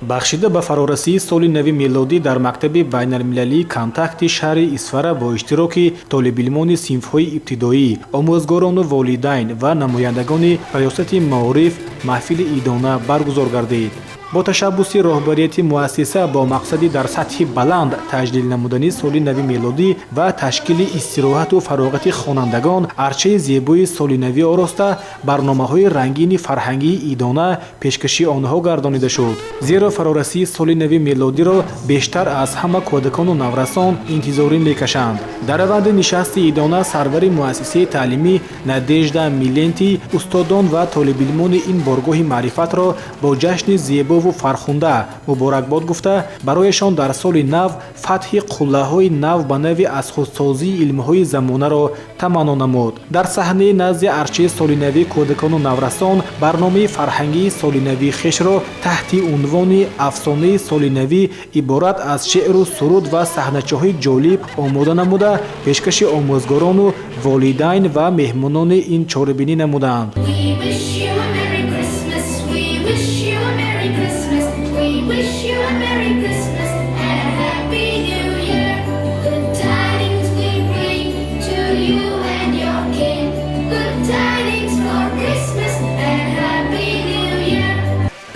бахшида ба фарорасии соли нави милодӣ дар мактаби байналмилалии контакти шаҳри исфара бо иштироки толибилмони синфҳои ибтидоӣ, омӯзгорону волидайн ва намояндагони риёсати маориф маҳфили идона баргузор гардид. бо ташаббуси роҳбарияти муассиса бо мақсади дар сатҳи баланд таҷдил намудани соли нави милодӣ ва ташкили истироҳату фароғати хонандагон арчаи зебои соли нави ороста барномаҳои рангини фарҳангии идона пешкаши онҳо гардонида шуд. зеро фарорасии соли нави милодиро бештар аз ҳама кӯдакону наврасон интизорӣ мекашанд. дар раванди нишасти идона сарвари муассисаи таълимӣ Надежда Миленти устодон ва толибилмони ин боргоҳи маърифатро бо ҷашни зебо фархунда муборакбод гуфта, барояшон дар соли нав фатҳи қуллаҳои нав ба нави аз худсозии илмҳои замонаро таманно намуд. дар саҳнаи назди арчаи солинавии кӯдакону наврасон барномаи фарҳангии солинавии хешро таҳти унвони афсонаи солинавӣ иборат аз шеъру суруд ва саҳначаҳои ҷолиб омода намуда пешкаши омӯзгорону волидайн ва меҳмонони ин чорабинӣ намуданд.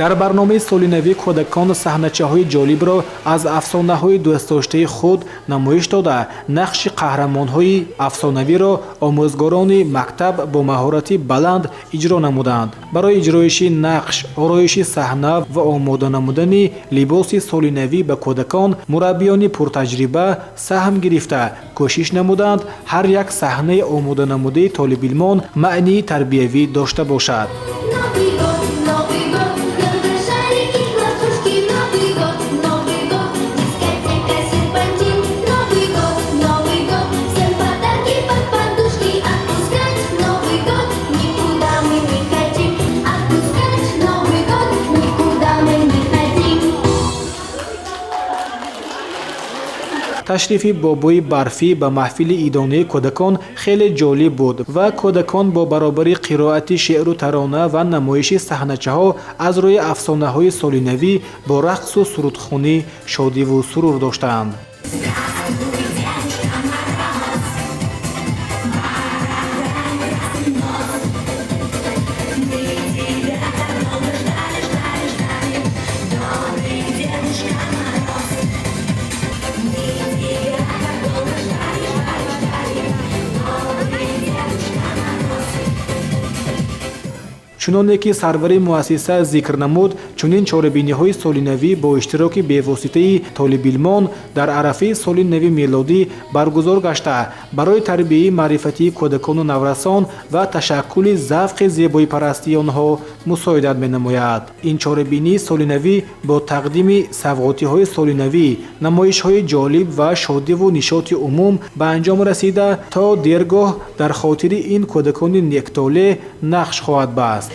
дар барномаи солинавии кӯдакон саҳначаҳои ҷолибро аз афсонаҳои дӯстдоштаи худ намоиш дода, нақши қаҳрамонҳои афсонавиро омӯзгорони мактаб бо маҳорати баланд иҷро намуданд. барои иҷроиши нақш, ороиши саҳна ва омода намудани либоси солинавӣ ба кӯдакон мураббиёни пуртаҷриба саҳм гирифта кӯшиш намуданд ҳар як саҳнаи омода намудаи толибилмон маънии тарбиявӣ дошта бошад. ташрифи бобои барфӣ ба маҳфили идонаи кӯдакон хеле ҷолиб буд ва кӯдакон бо баробари қироати шеъру тарона ва намоиши саҳначаҳо аз рӯи афсонаҳои солинавӣ бо рақсу сурудхонӣ шодиву сурур доштаанд. чуноне ки сарвари муассиса зикр намуд, чунин чорабиниҳои солинавӣ бо иштироки бевоситаи толибилмон дар арафаи соли нави милодӣ баргузор гашта барои тарбияи маърифатии кӯдакону наврасон ва ташаккули завқи зебоипарастии онҳо мусоидат менамояд. ин чорабинии солинавӣ бо тақдими савғотиҳои солинавӣ, намоишҳои ҷолиб ва шодиву нишоти умум ба анҷом расида то дергоҳ дар хотири ин кӯдакони нектоле нақш хоҳад баст.